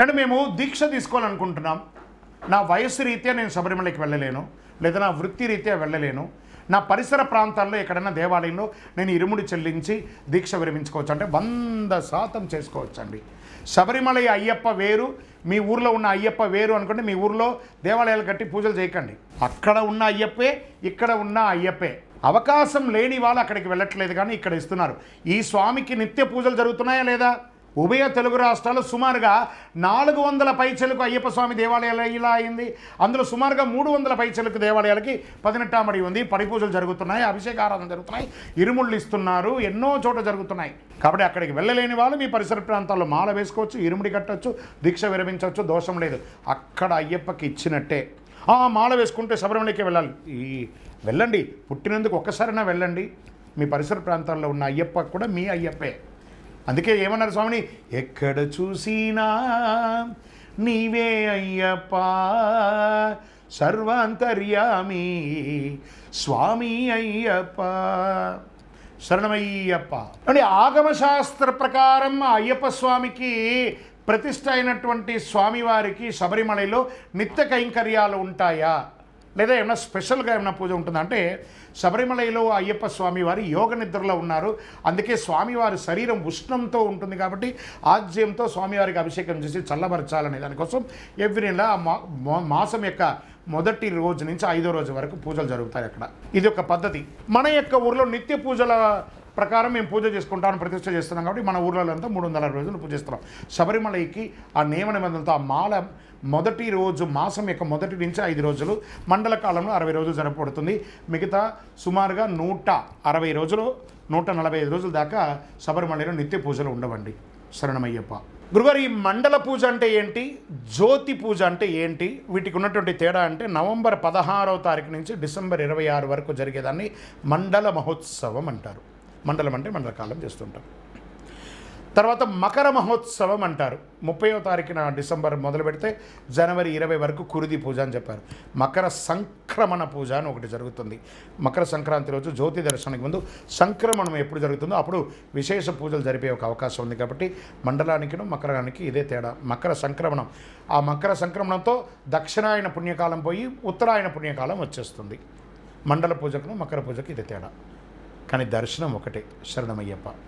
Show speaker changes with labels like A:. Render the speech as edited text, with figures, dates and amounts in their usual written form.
A: And మేము దీక్ష తీసుకోవాలనుకుంటున్నాం, నా వయస్సు రీత్యా నేను శబరిమలకి వెళ్ళలేను, లేదా నా వృత్తి రీత్యా వెళ్ళలేను, నా పరిసర ప్రాంతాల్లో ఎక్కడైనా దేవాలయంలో నేను ఇరుముడి చెల్లించి దీక్ష విరమించుకోవచ్చు అంటే 100% చేసుకోవచ్చండి. శబరిమల అయ్యప్ప వేరు, మీ ఊర్లో ఉన్న అయ్యప్ప వేరు అనుకుంటే మీ ఊర్లో దేవాలయాలు కట్టి పూజలు చేయకండి. అక్కడ ఉన్న అయ్యప్పే, ఇక్కడ ఉన్న అయ్యప్పే. అవకాశం లేని వాళ్ళు అక్కడికి వెళ్ళట్లేదు, కానీ ఇక్కడ ఇస్తున్నారు. ఈ స్వామికి నిత్య పూజలు జరుగుతున్నాయా లేదా? ఉభయ తెలుగు రాష్ట్రాల్లో సుమారుగా 400 పైచలకు అయ్యప్ప స్వామి దేవాలయాలు ఇలా అయింది. అందులో సుమారుగా 300 పైచలకు దేవాలయాలకి పదినెట్టామడి ఉంది, పడి పూజలు జరుగుతున్నాయి, అభిషేక ఆరాధన జరుగుతున్నాయి, ఇరుముళ్ళు ఇస్తున్నారు, ఎన్నో చోట జరుగుతున్నాయి. కాబట్టి అక్కడికి వెళ్ళలేని వాళ్ళు మీ పరిసర ప్రాంతాల్లో మాల వేసుకోవచ్చు, ఇరుముడి కట్టచ్చు, దీక్ష విరమించవచ్చు, దోషం లేదు. అక్కడ అయ్యప్పకి ఇచ్చినట్టే. మాల వేసుకుంటే శబరిమలకి వెళ్ళాలి, వెళ్ళండి, పుట్టినందుకు ఒక్కసారైనా వెళ్ళండి. మీ పరిసర ప్రాంతాల్లో ఉన్న అయ్యప్ప కూడా మీ అయ్యప్పే. అందుకే ఏమన్నారు స్వామిని, ఎక్కడ చూసినా నీవే అయ్యప్ప సర్వాంతర్యామి స్వామి అయ్యప్ప శరణమయ్యప్ప అంటే ఆగమశాస్త్ర ప్రకారం అయ్యప్ప స్వామికి ప్రతిష్ఠ అయినటువంటి స్వామివారికి శబరిమలలో నిత్య కైంకర్యాలు ఉంటాయా, లేదా ఏమైనా స్పెషల్గా ఏమైనా పూజ ఉంటుందా అంటే, శబరిమలలో అయ్యప్ప స్వామివారి యోగ నిద్రలో ఉన్నారు. అందుకే స్వామివారి శరీరం ఉష్ణంతో ఉంటుంది కాబట్టి ఆజ్యంతో స్వామివారికి అభిషేకం చేసి చల్లబరచాలనే దానికోసం ఎవ్రీ నెల మాసం యొక్క మొదటి రోజు నుంచి 5వ రోజు వరకు పూజలు జరుగుతాయి అక్కడ. ఇది ఒక పద్ధతి. మన యొక్క ఊర్లో నిత్య పూజల ప్రకారం మేము పూజ చేసుకుంటాం, ప్రతిష్ఠ చేస్తున్నాం కాబట్టి మన ఊర్లలో అంతా 360 రోజులు పూజిస్తున్నాం. శబరిమలకి ఆ నియమ నిబంధనలతో ఆ మాల మొదటి రోజు మాసం యొక్క మొదటి నుంచి 5 రోజులు, మండల కాలంలో 60 రోజులు జరపబడుతుంది. మిగతా సుమారుగా 160 రోజులు 145 రోజుల దాకా శబరిమలలో నిత్య పూజలు ఉండవండి. శరణమయ్యప్ప. గురుగారు, ఈ మండల పూజ అంటే ఏంటి, జ్యోతి పూజ అంటే ఏంటి, వీటికి ఉన్నటువంటి తేడా అంటే, నవంబర్ 16వ తారీఖు నుంచి డిసెంబర్ 26 వరకు జరిగేదాన్ని మండల మహోత్సవం అంటారు. మండలం అంటే మండల కాలం చేస్తుంటారు. తర్వాత మకర మహోత్సవం అంటారు. 30వ తారీఖున డిసెంబర్ మొదలు పెడితే జనవరి 20 వరకు కురిది పూజ అని చెప్పారు. మకర సంక్రమణ పూజ అని ఒకటి జరుగుతుంది. మకర సంక్రాంతి రోజు జ్యోతి దర్శనానికి ముందు సంక్రమణం ఎప్పుడు జరుగుతుందో అప్పుడు విశేష పూజలు జరిపే ఒక అవకాశం ఉంది. కాబట్టి మండలానికి మకరానికి ఇదే తేడా. మకర సంక్రమణం, ఆ మకర సంక్రమణంతో దక్షిణాయన పుణ్యకాలం పోయి ఉత్తరాయణ పుణ్యకాలం వచ్చేస్తుంది. మండల పూజకును మకర పూజకు ఇదే తేడా, కానీ దర్శనం ఒకటే. శరణమయ్యప్ప.